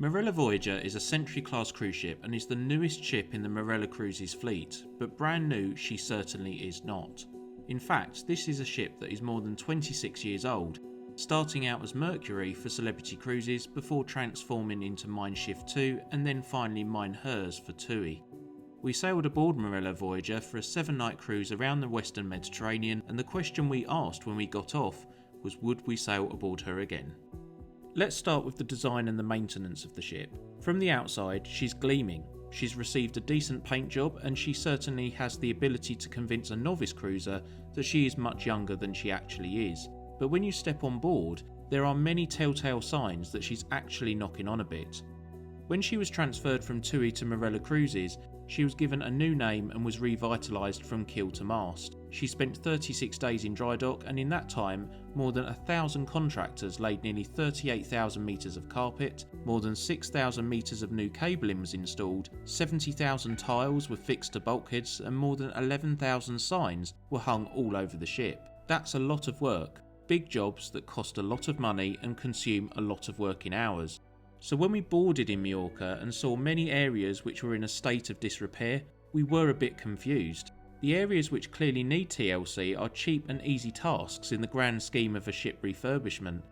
Marella Voyager is a Century-class cruise ship and is the newest ship in the Marella Cruises fleet, but brand new she certainly is not. In fact, this is a ship that is more than 26 years old, starting out as Mercury for Celebrity Cruises before transforming into Mein Schiff 2 and then finally Mein Herz for TUI. We sailed aboard Marella Voyager for a 7-night cruise around the Western Mediterranean, and the question we asked when we got off was, would we sail aboard her again? Let's start with the design and the maintenance of the ship. From the outside, she's gleaming. She's received a decent paint job, and she certainly has the ability to convince a novice cruiser that she is much younger than she actually is. But when you step on board, there are many telltale signs that she's actually knocking on a bit. When she was transferred from TUI to Marella Cruises, she was given a new name and was revitalised from keel to mast. She spent 36 days in dry dock, and in that time, more than 1,000 contractors laid nearly 38,000 metres of carpet, more than 6,000 metres of new cabling was installed, 70,000 tiles were fixed to bulkheads, and more than 11,000 signs were hung all over the ship. That's a lot of work, big jobs that cost a lot of money and consume a lot of working hours. So when we boarded in Majorca and saw many areas which were in a state of disrepair, we were a bit confused. The areas which clearly need TLC are cheap and easy tasks in the grand scheme of a ship refurbishment,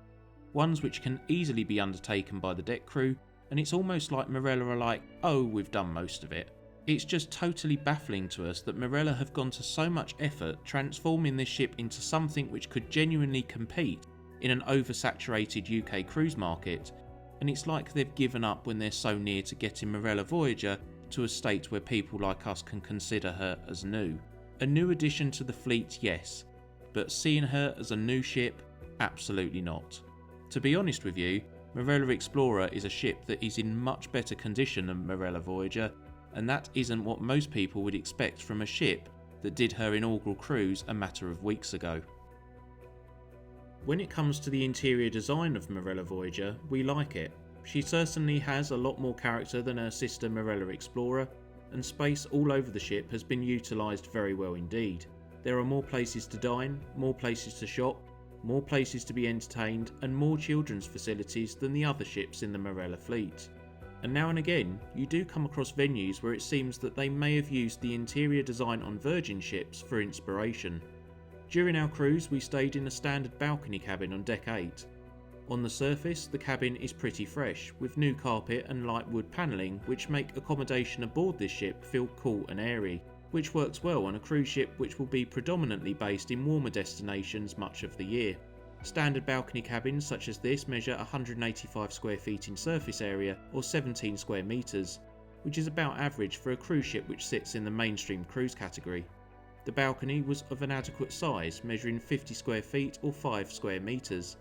ones which can easily be undertaken by the deck crew, and it's almost like Marella are like, oh, we've done most of it. It's just totally baffling to us that Marella have gone to so much effort transforming this ship into something which could genuinely compete in an oversaturated UK cruise market, and it's like they've given up when they're so near to getting Marella Voyager to a state where people like us can consider her as new. A new addition to the fleet, yes, but seeing her as a new ship, absolutely not. To be honest with you, Marella Explorer is a ship that is in much better condition than Marella Voyager, and that isn't what most people would expect from a ship that did her inaugural cruise a matter of weeks ago. When it comes to the interior design of Marella Voyager, we like it. She certainly has a lot more character than her sister Marella Explorer, and space all over the ship has been utilised very well indeed. There are more places to dine, more places to shop, more places to be entertained, and more children's facilities than the other ships in the Marella fleet. And now and again, you do come across venues where it seems that they may have used the interior design on Virgin ships for inspiration. During our cruise, we stayed in a standard balcony cabin on deck 8. On the surface, the cabin is pretty fresh, with new carpet and light wood panelling which make accommodation aboard this ship feel cool and airy, which works well on a cruise ship which will be predominantly based in warmer destinations much of the year. Standard balcony cabins such as this measure 185 square feet in surface area or 17 square metres, which is about average for a cruise ship which sits in the mainstream cruise category. The balcony was of an adequate size, measuring 50 square feet or 5 square metres,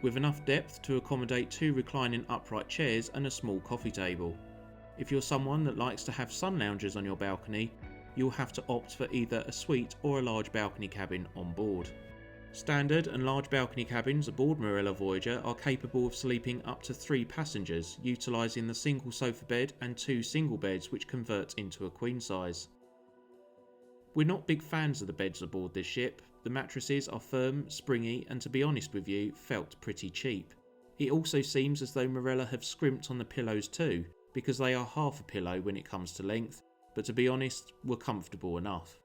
with enough depth to accommodate 2 reclining upright chairs and a small coffee table. If you're someone that likes to have sun loungers on your balcony, you'll have to opt for either a suite or a large balcony cabin on board. Standard and large balcony cabins aboard Marella Voyager are capable of sleeping up to 3 passengers, utilising the single sofa bed and 2 single beds which convert into a queen size. We're not big fans of the beds aboard this ship. The mattresses are firm, springy, and to be honest with you, felt pretty cheap. It also seems as though Marella have scrimped on the pillows too, because they are half a pillow when it comes to length, but to be honest, were comfortable enough.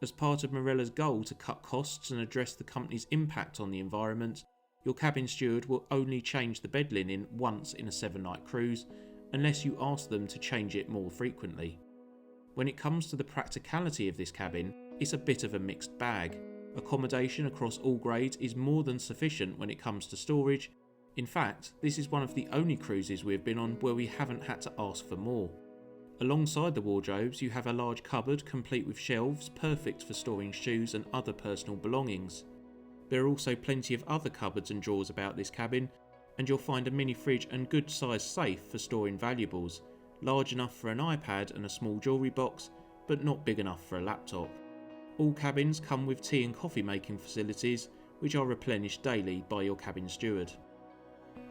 As part of Marella's goal to cut costs and address the company's impact on the environment, your cabin steward will only change the bed linen once in a 7-night cruise, unless you ask them to change it more frequently. When it comes to the practicality of this cabin, it's a bit of a mixed bag. Accommodation across all grades is more than sufficient when it comes to storage. In fact, this is one of the only cruises we have been on where we haven't had to ask for more. Alongside the wardrobes, you have a large cupboard complete with shelves perfect for storing shoes and other personal belongings. There are also plenty of other cupboards and drawers about this cabin, and you'll find a mini fridge and good sized safe for storing valuables, large enough for an iPad and a small jewellery box, but not big enough for a laptop. All cabins come with tea and coffee making facilities, which are replenished daily by your cabin steward.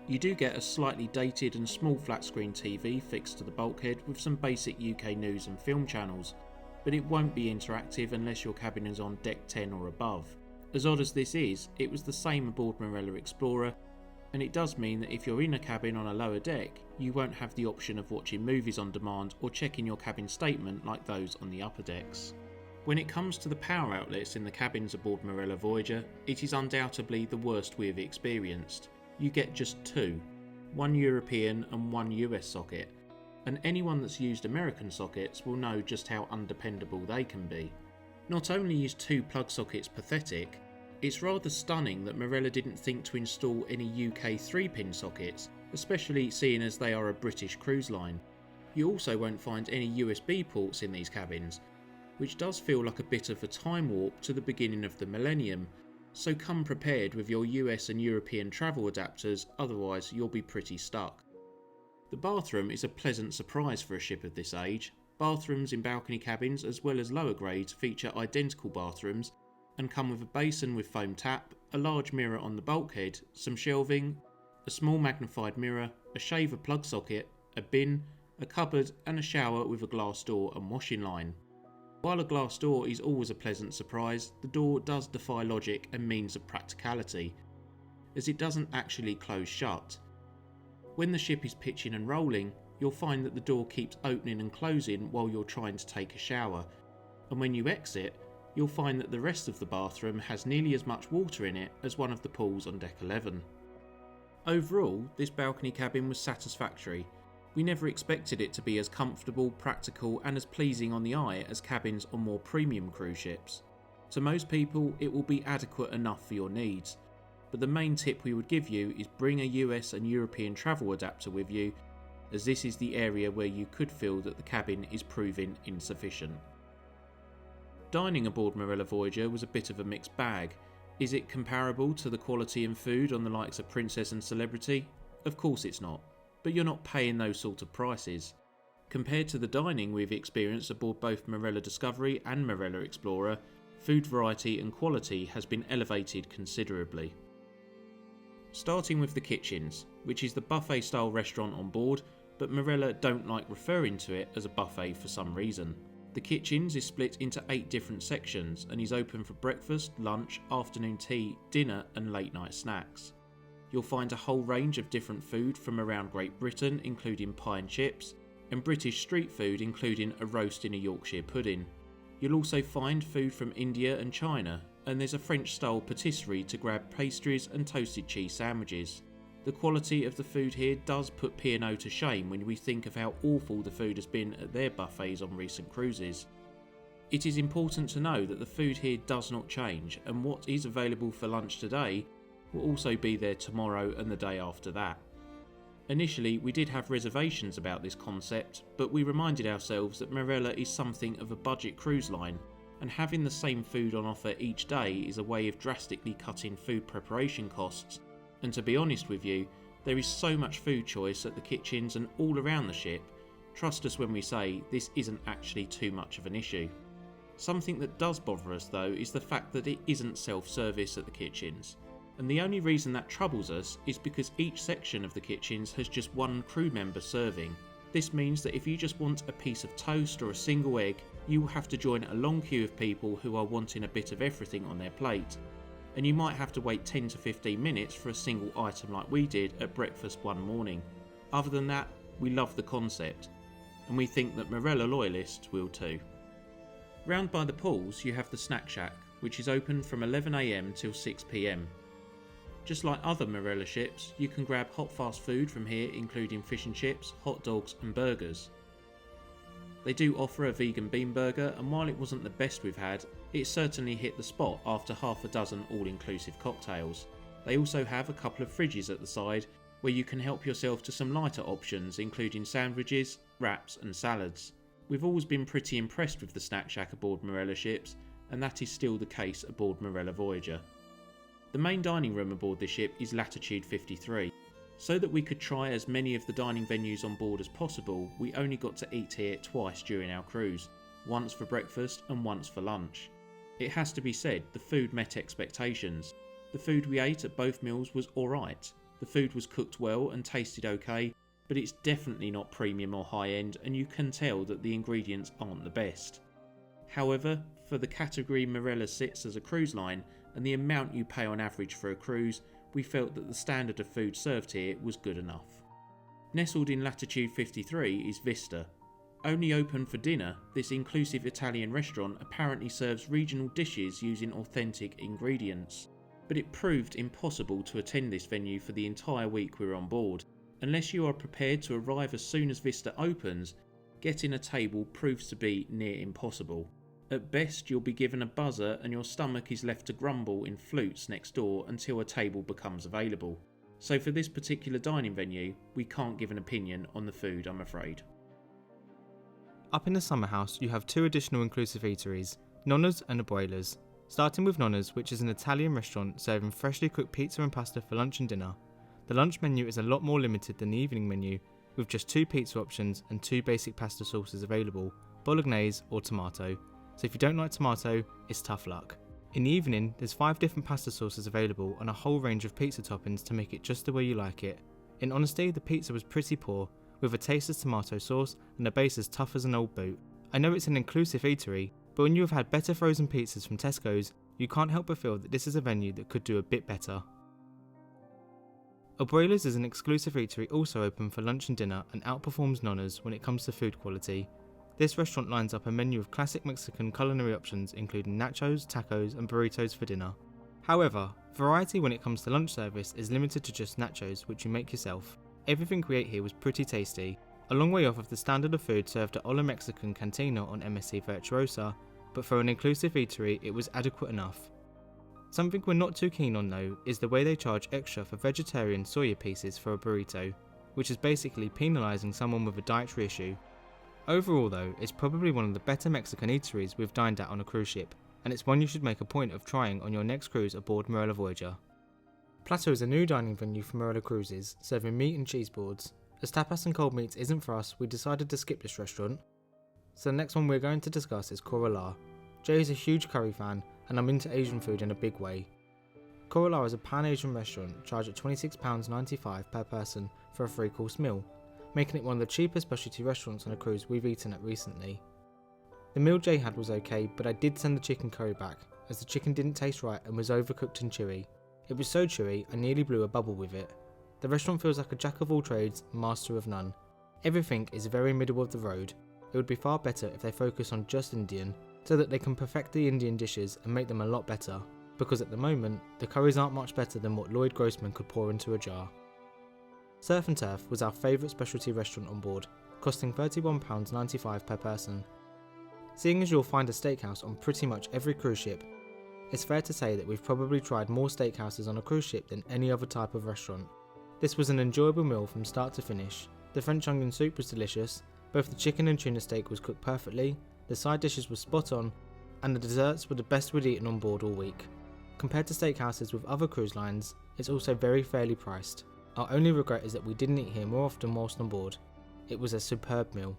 You do get a slightly dated and small flat screen TV fixed to the bulkhead with some basic UK news and film channels, but it won't be interactive unless your cabin is on deck 10 or above. As odd as this is, it was the same aboard Marella Explorer, and it does mean that if you're in a cabin on a lower deck, you won't have the option of watching movies on demand or checking your cabin statement like those on the upper decks. When it comes to the power outlets in the cabins aboard Marella Voyager, it is undoubtedly the worst we've experienced. You get just two, one European and one US socket, and anyone that's used American sockets will know just how undependable they can be. Not only is two plug sockets pathetic, it's rather stunning that Marella didn't think to install any UK 3-pin sockets, especially seeing as they are a British cruise line. You also won't find any USB ports in these cabins, which does feel like a bit of a time warp to the beginning of the millennium, so come prepared with your US and European travel adapters, otherwise you'll be pretty stuck. The bathroom is a pleasant surprise for a ship of this age. Bathrooms in balcony cabins as well as lower grades feature identical bathrooms and come with a basin with foam tap, a large mirror on the bulkhead, some shelving, a small magnified mirror, a shaver plug socket, a bin, a cupboard and a shower with a glass door and washing line. While a glass door is always a pleasant surprise, the door does defy logic and means of practicality, as it doesn't actually close shut. When the ship is pitching and rolling, you'll find that the door keeps opening and closing while you're trying to take a shower, and when you exit, you'll find that the rest of the bathroom has nearly as much water in it as one of the pools on deck 11. Overall, this balcony cabin was satisfactory. We never expected it to be as comfortable, practical and as pleasing on the eye as cabins on more premium cruise ships. To most people, it will be adequate enough for your needs, but the main tip we would give you is bring a US and European travel adapter with you, as this is the area where you could feel that the cabin is proving insufficient. Dining aboard Marella Voyager was a bit of a mixed bag. Is it comparable to the quality and food on the likes of Princess and Celebrity? Of course it's not. But you're not paying those sort of prices. Compared to the dining we've experienced aboard both Marella Discovery and Marella Explorer, food variety and quality has been elevated considerably. Starting with the kitchens, which is the buffet style restaurant on board, but Marella don't like referring to it as a buffet for some reason. The kitchens is split into 8 different sections and is open for breakfast, lunch, afternoon tea, dinner and late night snacks. You'll find a whole range of different food from around Great Britain, including pie and chips, and British street food including a roast in a Yorkshire pudding. You'll also find food from India and China, and there's a French style patisserie to grab pastries and toasted cheese sandwiches. The quality of the food here does put P&O to shame when we think of how awful the food has been at their buffets on recent cruises. It is important to know that the food here does not change, and what is available for lunch today will also be there tomorrow and the day after that. Initially, we did have reservations about this concept, but we reminded ourselves that Marella is something of a budget cruise line, and having the same food on offer each day is a way of drastically cutting food preparation costs. And to be honest with you, there is so much food choice at the kitchens and all around the ship, trust us when we say this isn't actually too much of an issue. Something that does bother us though is the fact that it isn't self-service at the kitchens. And the only reason that troubles us is because each section of the kitchens has just one crew member serving. This means that if you just want a piece of toast or a single egg, you will have to join a long queue of people who are wanting a bit of everything on their plate. And you might have to wait 10 to 15 minutes for a single item like we did at breakfast one morning. Other than that, we love the concept, and we think that Marella loyalists will too. Round by the pools you have the snack shack, which is open from 11 AM till 6 PM. Just like other Marella ships, you can grab hot fast food from here, including fish and chips, hot dogs and burgers. They do offer a vegan bean burger, and while it wasn't the best we've had, it certainly hit the spot after half a dozen all-inclusive cocktails. They also have a couple of fridges at the side where you can help yourself to some lighter options, including sandwiches, wraps and salads. We've always been pretty impressed with the snack shack aboard Marella ships, and that is still the case aboard Marella Voyager. The main dining room aboard this ship is Latitude 53. So that we could try as many of the dining venues on board as possible, we only got to eat here twice during our cruise, once for breakfast and once for lunch. It has to be said, the food met expectations. The food we ate at both meals was alright. The food was cooked well and tasted okay, but it's definitely not premium or high end, and you can tell that the ingredients aren't the best. However, for the category Marella sits as a cruise line, and the amount you pay on average for a cruise, we felt that the standard of food served here was good enough. Nestled in Latitude 53 is Vista. Only open for dinner, this inclusive Italian restaurant apparently serves regional dishes using authentic ingredients. But it proved impossible to attend this venue for the entire week we were on board. Unless you are prepared to arrive as soon as Vista opens, getting a table proves to be near impossible. At best, you'll be given a buzzer and your stomach is left to grumble in flutes next door until a table becomes available. So for this particular dining venue, we can't give an opinion on the food, I'm afraid. Up in the summer house, you have 2 additional inclusive eateries, Nonna's and Aurelius. Starting with Nonna's, which is an Italian restaurant serving freshly cooked pizza and pasta for lunch and dinner. The lunch menu is a lot more limited than the evening menu, with just 2 pizza options and 2 basic pasta sauces available, bolognese or tomato. So if you don't like tomato, it's tough luck. In the evening, there's 5 different pasta sauces available and a whole range of pizza toppings to make it just the way you like it. In honesty, the pizza was pretty poor, with a taste of tomato sauce and a base as tough as an old boot. I know it's an inclusive eatery, but when you have had better frozen pizzas from Tesco's, you can't help but feel that this is a venue that could do a bit better. Aurelius is an exclusive eatery also open for lunch and dinner and outperforms Nonna's when it comes to food quality. This restaurant lines up a menu of classic Mexican culinary options including nachos, tacos and burritos for dinner. However, variety when it comes to lunch service is limited to just nachos, which you make yourself. Everything we ate here was pretty tasty, a long way off of the standard of food served at Olla Mexican Cantina on MSC Virtuosa, but for an inclusive eatery it was adequate enough. Something we're not too keen on though is the way they charge extra for vegetarian soya pieces for a burrito, which is basically penalising someone with a dietary issue. Overall though, it's probably one of the better Mexican eateries we've dined at on a cruise ship, and it's one you should make a point of trying on your next cruise aboard Marella Voyager. Plateau is a new dining venue for Marella Cruises, serving meat and cheese boards. As tapas and cold meats isn't for us, we decided to skip this restaurant. So the next one we're going to discuss is Marella. Jay is a huge curry fan, and I'm into Asian food in a big way. Marella is a pan-Asian restaurant, charged at £26.95 per person for a 3-course meal, making it one of the cheapest specialty restaurants on a cruise we've eaten at recently. The meal Jay had was okay, but I did send the chicken curry back, as the chicken didn't taste right and was overcooked and chewy. It was so chewy, I nearly blew a bubble with it. The restaurant feels like a jack of all trades, master of none. Everything is very middle of the road. It would be far better if they focus on just Indian, so that they can perfect the Indian dishes and make them a lot better, because at the moment, the curries aren't much better than what Lloyd Grossman could pour into a jar. Surf and Turf was our favourite specialty restaurant on board, costing £31.95 per person. Seeing as you'll find a steakhouse on pretty much every cruise ship, it's fair to say that we've probably tried more steakhouses on a cruise ship than any other type of restaurant. This was an enjoyable meal from start to finish. The French onion soup was delicious, both the chicken and tuna steak was cooked perfectly, the side dishes were spot on, and the desserts were the best we'd eaten on board all week. Compared to steakhouses with other cruise lines, it's also very fairly priced. Our only regret is that we didn't eat here more often whilst on board. It was a superb meal.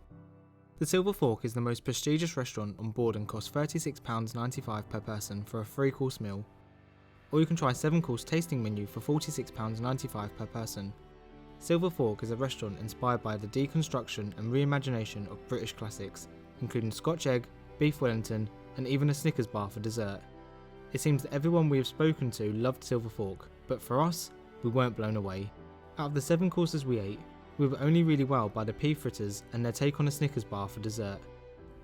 The Silver Fork is the most prestigious restaurant on board and costs £36.95 per person for a 3-course meal. Or you can try a 7-course tasting menu for £46.95 per person. Silver Fork is a restaurant inspired by the deconstruction and reimagination of British classics, including Scotch egg, beef Wellington, and even a Snickers bar for dessert. It seems that everyone we have spoken to loved Silver Fork, but for us, we weren't blown away. Out of the 7 courses we ate, we were only really wowed by the pea fritters and their take on a Snickers bar for dessert.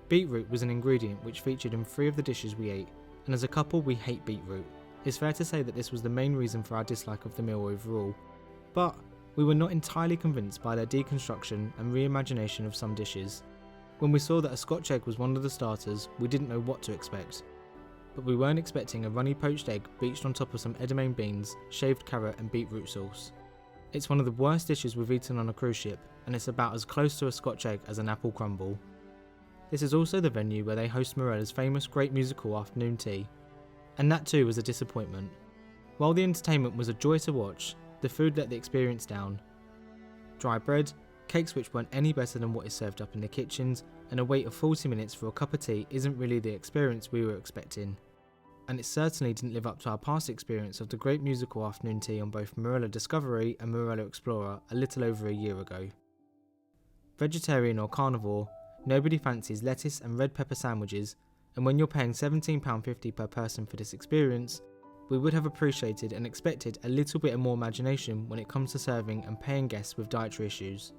Beetroot was an ingredient which featured in 3 of the dishes we ate, and as a couple we hate beetroot. It's fair to say that this was the main reason for our dislike of the meal overall, but we were not entirely convinced by their deconstruction and reimagination of some dishes. When we saw that a Scotch egg was one of the starters, we didn't know what to expect. But we weren't expecting a runny poached egg beached on top of some edamame beans, shaved carrot and beetroot sauce. It's one of the worst dishes we've eaten on a cruise ship, and it's about as close to a Scotch egg as an apple crumble. This is also the venue where they host Marella's famous Great Musical Afternoon Tea, and that too was a disappointment. While the entertainment was a joy to watch, the food let the experience down. Dry bread, cakes which weren't any better than what is served up in the kitchens, and a wait of 40 minutes for a cup of tea isn't really the experience we were expecting. And it certainly didn't live up to our past experience of the Great Musical Afternoon Tea on both Marella Discovery and Marella Explorer a little over a year ago. Vegetarian or carnivore, nobody fancies lettuce and red pepper sandwiches, and when you're paying £17.50 per person for this experience, we would have appreciated and expected a little bit more imagination when it comes to serving and paying guests with dietary issues.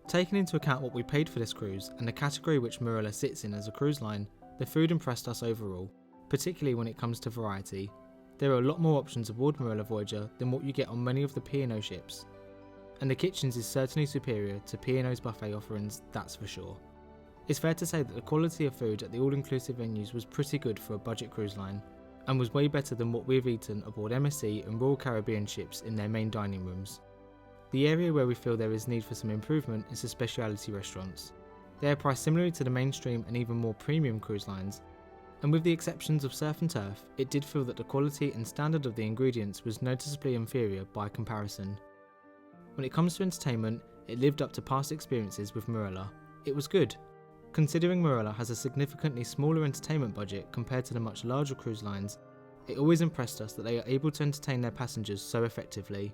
Taking into account what we paid for this cruise and the category which Marella sits in as a cruise line, the food impressed us overall, particularly when it comes to variety. There are a lot more options aboard Marella Voyager than what you get on many of the P&O ships, and the kitchens is certainly superior to P&O's buffet offerings, that's for sure. It's fair to say that the quality of food at the all-inclusive venues was pretty good for a budget cruise line, and was way better than what we've eaten aboard MSC and Royal Caribbean ships in their main dining rooms. The area where we feel there is need for some improvement is the specialty restaurants. They are priced similarly to the mainstream and even more premium cruise lines, and with the exceptions of Surf and Turf, it did feel that the quality and standard of the ingredients was noticeably inferior by comparison. When it comes to entertainment, it lived up to past experiences with Marella. It was good. Considering Marella has a significantly smaller entertainment budget compared to the much larger cruise lines, it always impressed us that they are able to entertain their passengers so effectively.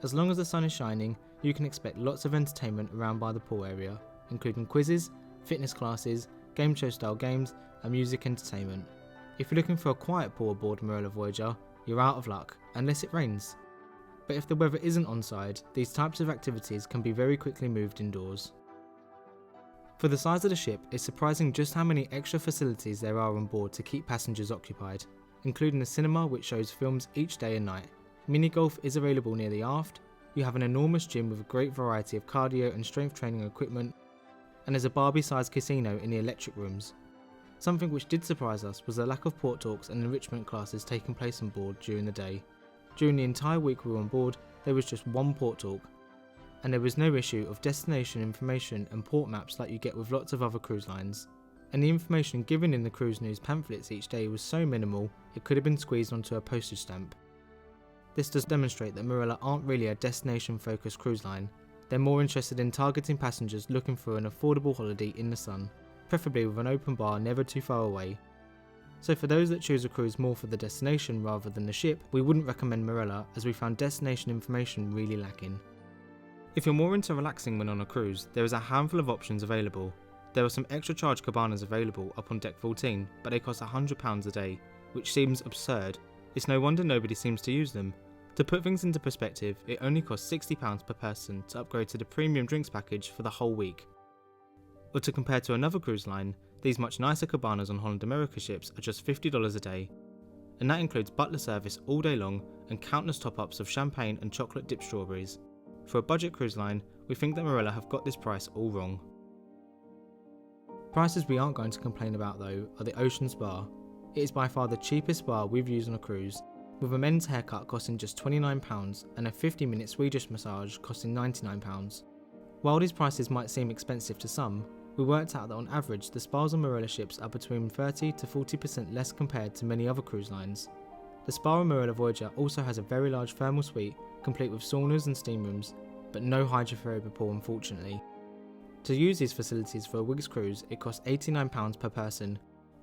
As long as the sun is shining, you can expect lots of entertainment around by the pool area, including quizzes, fitness classes, game show style games and music entertainment. If you're looking for a quiet pool aboard Marella Voyager, you're out of luck, unless it rains. But if the weather isn't on side, these types of activities can be very quickly moved indoors. For the size of the ship, it's surprising just how many extra facilities there are on board to keep passengers occupied, including a cinema which shows films each day and night. Mini golf is available near the aft, you have an enormous gym with a great variety of cardio and strength training equipment, and there's a Barbie-sized casino in the electric rooms. Something which did surprise us was the lack of port talks and enrichment classes taking place on board during the day. During the entire week we were on board, there was just one port talk, and there was no issue of destination information and port maps like you get with lots of other cruise lines. And the information given in the cruise news pamphlets each day was so minimal, it could have been squeezed onto a postage stamp. This does demonstrate that Marella aren't really a destination-focused cruise line. They're more interested in targeting passengers looking for an affordable holiday in the sun, preferably with an open bar never too far away. So for those that choose a cruise more for the destination rather than the ship, we wouldn't recommend Marella as we found destination information really lacking. If you're more into relaxing when on a cruise, there is a handful of options available. There are some extra charge cabanas available up on deck 14, but they cost £100 a day, which seems absurd. It's no wonder nobody seems to use them. To put things into perspective, it only costs £60 per person to upgrade to the premium drinks package for the whole week. Or to compare to another cruise line, these much nicer cabanas on Holland America ships are just $50 a day, and that includes butler service all day long and countless top-ups of champagne and chocolate dipped strawberries. For a budget cruise line, we think that Marella have got this price all wrong. Prices we aren't going to complain about though are the Ocean Spa. It is by far the cheapest spa we've used on a cruise, with a men's haircut costing just £29 and a 50-minute Swedish massage costing £99. While these prices might seem expensive to some, we worked out that on average the spas on Marella ships are between 30 to 40% less compared to many other cruise lines. The spa on Marella Voyager also has a very large thermal suite complete with saunas and steam rooms, but no hydrotherapy pool unfortunately. To use these facilities for a week's cruise, it costs £89 per person,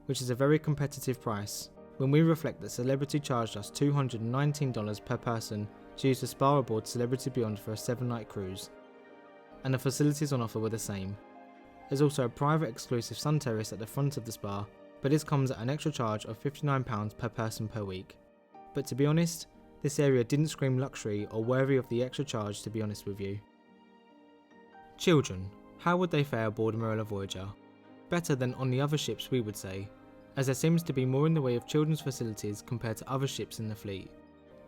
which is a very competitive price when we reflect that Celebrity charged us $219 per person to use the spa aboard Celebrity Beyond for a 7-night cruise, and the facilities on offer were the same. There's also a private exclusive sun terrace at the front of the spa, but this comes at an extra charge of £59 per person per week. But to be honest, this area didn't scream luxury or worthy of the extra charge, to be honest with you. Children, how would they fare aboard Marella Voyager? Better than on the other ships we would say, as there seems to be more in the way of children's facilities compared to other ships in the fleet.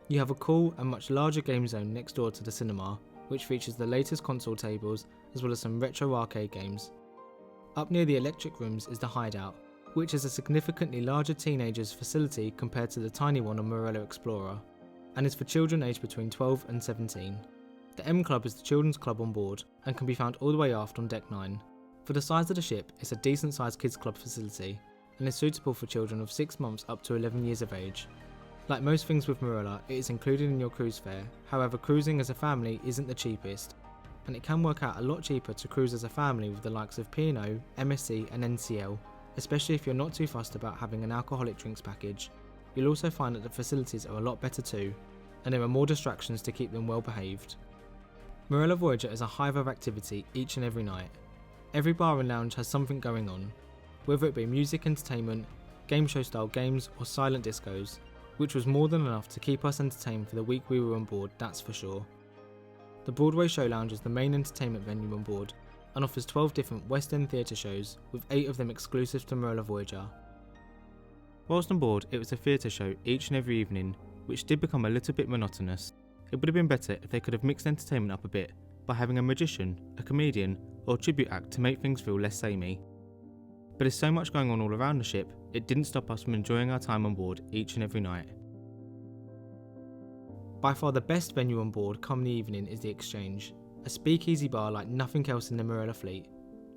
You have a cool and much larger game zone next door to the cinema, which features the latest console tables as well as some retro arcade games. Up near the electric rooms is the hideout, which is a significantly larger teenagers facility compared to the tiny one on Marella Explorer, and is for children aged between 12 and 17. The M Club is the children's club on board and can be found all the way aft on deck 9. For the size of the ship, it's a decent sized kids club facility and is suitable for children of 6 months up to 11 years of age. Like most things with Marella, it is included in your cruise fare, however cruising as a family isn't the cheapest, and it can work out a lot cheaper to cruise as a family with the likes of P&O, MSC and NCL, especially if you're not too fussed about having an alcoholic drinks package. You'll also find that the facilities are a lot better too, and there are more distractions to keep them well behaved. Marella Voyager is a hive of activity each and every night. Every bar and lounge has something going on, whether it be music entertainment, game show style games or silent discos. which was more than enough to keep us entertained for the week we were on board, that's for sure. The Broadway Show Lounge is the main entertainment venue on board and offers 12 different West End theatre shows, with 8 of them exclusive to Marella Voyager. Whilst on board, it was a theatre show each and every evening, which did become a little bit monotonous. It would have been better if they could have mixed entertainment up a bit by having a magician, a comedian, or a tribute act to make things feel less samey. But there's so much going on all around the ship, it didn't stop us from enjoying our time on board each and every night. By far the best venue on board come the evening is the Exchange, a speakeasy bar like nothing else in the Marella fleet.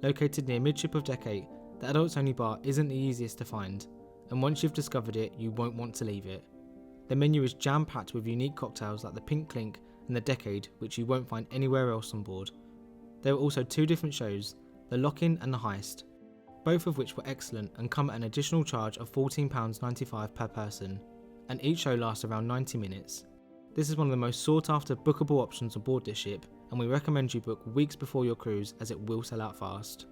Located near midship of Deck 8, the adults only bar isn't the easiest to find, and once you've discovered it, you won't want to leave it. The menu is jam-packed with unique cocktails like the Pink Clink and the Decade, which you won't find anywhere else on board. There were also 2 different shows, the Lock-In and the Heist, both of which were excellent and come at an additional charge of £14.95 per person, and each show lasts around 90 minutes. This is one of the most sought after bookable options on board this ship, and we recommend you book weeks before your cruise as it will sell out fast.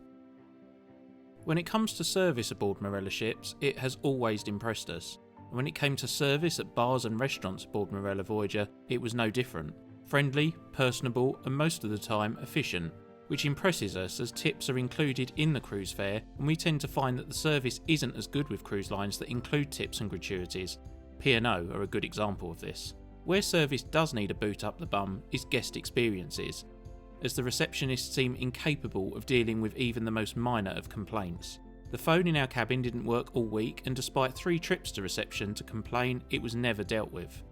When it comes to service aboard Marella ships, it has always impressed us. And when it came to service at bars and restaurants aboard Marella Voyager, it was no different. Friendly, personable, and most of the time efficient, which impresses us as tips are included in the cruise fare, and we tend to find that the service isn't as good with cruise lines that include tips and gratuities. P&O are a good example of this. Where service does need a boot up the bum is guest experiences, as the receptionists seem incapable of dealing with even the most minor of complaints. The phone in our cabin didn't work all week, and despite 3 trips to reception to complain, it was never dealt with.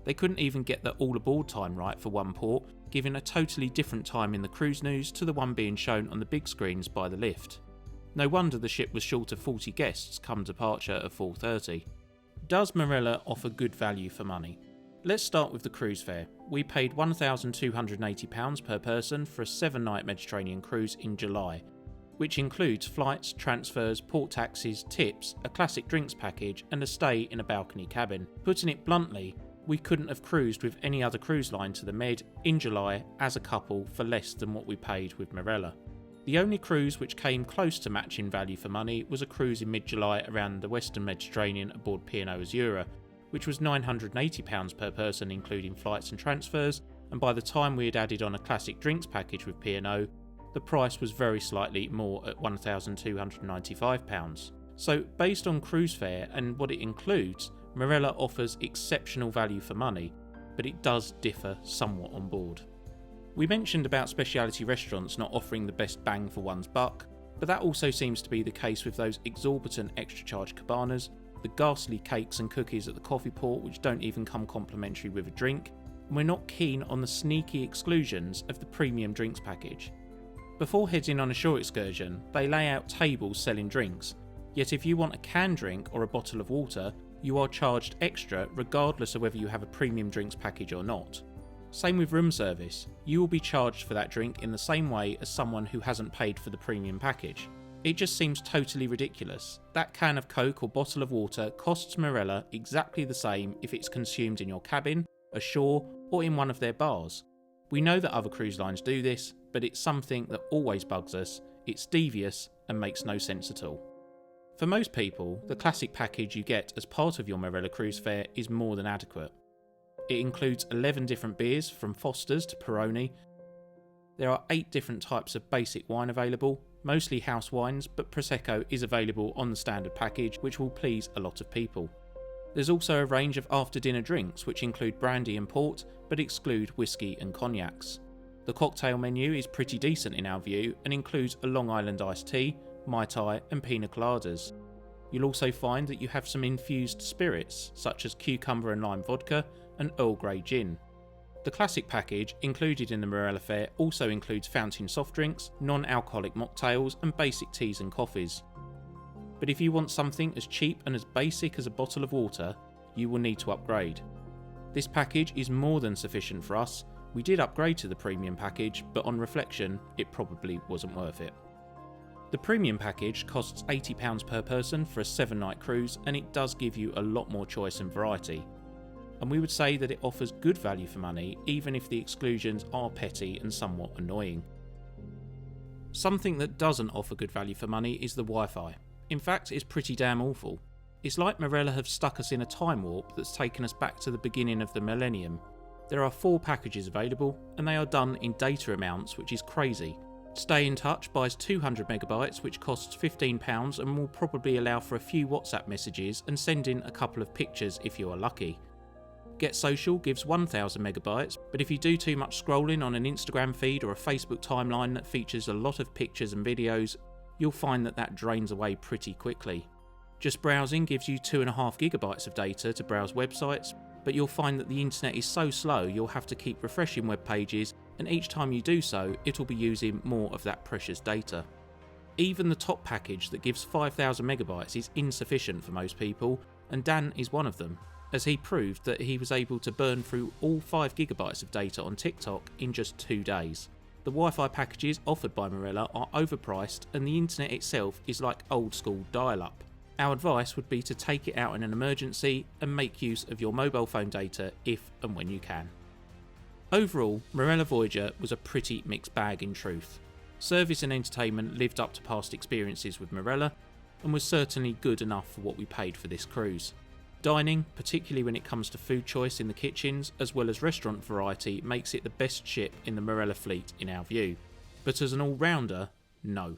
They couldn't even get the all aboard time right for one port, giving a totally different time in the cruise news to the one being shown on the big screens by the lift. No wonder the ship was short of 40 guests come departure at 4:30. Does Marella offer good value for money? Let's start with the cruise fare. We paid £1,280 per person for a 7-night Mediterranean cruise in July, which includes flights, transfers, port taxis, tips, a classic drinks package, and a stay in a balcony cabin. Putting it bluntly, we couldn't have cruised with any other cruise line to the Med in July as a couple for less than what we paid with Marella. The only cruise which came close to matching value for money was a cruise in mid-July around the Western Mediterranean aboard P&O Azura, which was £980 per person including flights and transfers, and by the time we had added on a classic drinks package with P&O, the price was very slightly more at £1,295. So based on cruise fare and what it includes, Marella offers exceptional value for money, but it does differ somewhat on board. We mentioned about specialty restaurants not offering the best bang for one's buck, but that also seems to be the case with those exorbitant extra charge cabanas, the ghastly cakes and cookies at the coffee port which don't even come complimentary with a drink, and we're not keen on the sneaky exclusions of the premium drinks package. Before heading on a shore excursion, they lay out tables selling drinks, yet if you want a canned drink or a bottle of water, you are charged extra regardless of whether you have a premium drinks package or not. Same with room service, you will be charged for that drink in the same way as someone who hasn't paid for the premium package. It just seems totally ridiculous. That can of Coke or bottle of water costs Marella exactly the same if it's consumed in your cabin, ashore, or in one of their bars. We know that other cruise lines do this, but it's something that always bugs us, it's devious and makes no sense at all. For most people, the classic package you get as part of your Marella cruise fare is more than adequate. It includes 11 different beers from Foster's to Peroni. There are 8 different types of basic wine available, mostly house wines, but Prosecco is available on the standard package, which will please a lot of people. There's also a range of after-dinner drinks which include brandy and port, but exclude whiskey and cognacs. The cocktail menu is pretty decent in our view and includes a Long Island iced tea, Mai Tai and pina coladas. You'll also find that you have some infused spirits such as cucumber and lime vodka and Earl Grey gin. The classic package included in the Marella fare also includes fountain soft drinks, non-alcoholic mocktails and basic teas and coffees. But if you want something as cheap and as basic as a bottle of water, you will need to upgrade. This package is more than sufficient for us. We did upgrade to the premium package, but on reflection, it probably wasn't worth it. The premium package costs £80 per person for a 7-night cruise, and it does give you a lot more choice and variety. And we would say that it offers good value for money, even if the exclusions are petty and somewhat annoying. Something that doesn't offer good value for money is the Wi-Fi. In fact, it's pretty damn awful. It's like Marella have stuck us in a time warp that's taken us back to the beginning of the millennium. There are 4 packages available, and they are done in data amounts, which is crazy. Stay in Touch buys 200 megabytes, which costs £15 and will probably allow for a few WhatsApp messages and send in a couple of pictures if you are lucky. Get Social gives 1000 megabytes, but if you do too much scrolling on an Instagram feed or a Facebook timeline that features a lot of pictures and videos, you'll find that drains away pretty quickly. Just Browsing gives you 2.5 gigabytes of data to browse websites, but you'll find that the internet is so slow you'll have to keep refreshing web pages, and each time you do so, it'll be using more of that precious data. Even the top package that gives 5000 megabytes is insufficient for most people, and Dan is one of them, as he proved that he was able to burn through all 5 gigabytes of data on TikTok in just 2 days. The Wi-Fi packages offered by Marella are overpriced, and the internet itself is like old school dial-up. Our advice would be to take it out in an emergency and make use of your mobile phone data if and when you can. Overall, Marella Voyager was a pretty mixed bag in truth. Service and entertainment lived up to past experiences with Marella and was certainly good enough for what we paid for this cruise. Dining, particularly when it comes to food choice in the kitchens as well as restaurant variety, makes it the best ship in the Marella fleet in our view. But as an all-rounder, no.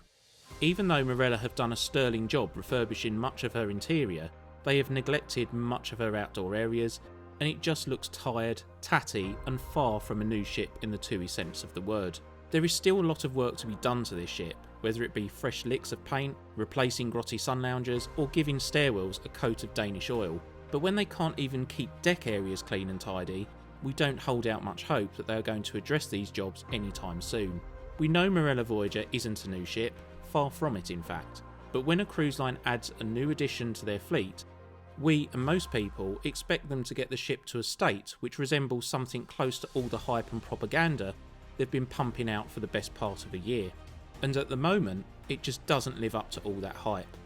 Even though Marella have done a sterling job refurbishing much of her interior, they have neglected much of her outdoor areas, and it just looks tired, tatty, and far from a new ship in the TUI sense of the word. There is still a lot of work to be done to this ship, whether it be fresh licks of paint, replacing grotty sun loungers, or giving stairwells a coat of Danish oil. But when they can't even keep deck areas clean and tidy, we don't hold out much hope that they are going to address these jobs anytime soon. We know Marella Voyager isn't a new ship, far from it in fact, but when a cruise line adds a new addition to their fleet, we and most people expect them to get the ship to a state which resembles something close to all the hype and propaganda they've been pumping out for the best part of a year. And at the moment, it just doesn't live up to all that hype.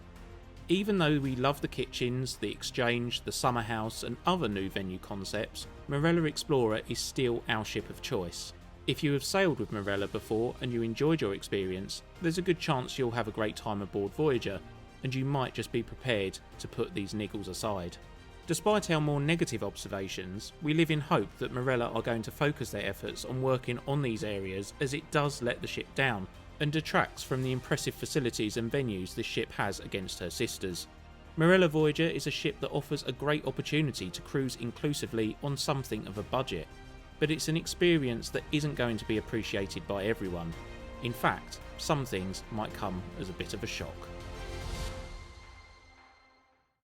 Even though we love the kitchens, the exchange, the summer house and other new venue concepts, Marella Explorer is still our ship of choice. If you have sailed with Marella before and you enjoyed your experience, there's a good chance you'll have a great time aboard Voyager, and you might just be prepared to put these niggles aside. Despite our more negative observations, we live in hope that Marella are going to focus their efforts on working on these areas, as it does let the ship down and detracts from the impressive facilities and venues this ship has against her sisters. Marella Voyager is a ship that offers a great opportunity to cruise inclusively on something of a budget, but it's an experience that isn't going to be appreciated by everyone. In fact, some things might come as a bit of a shock.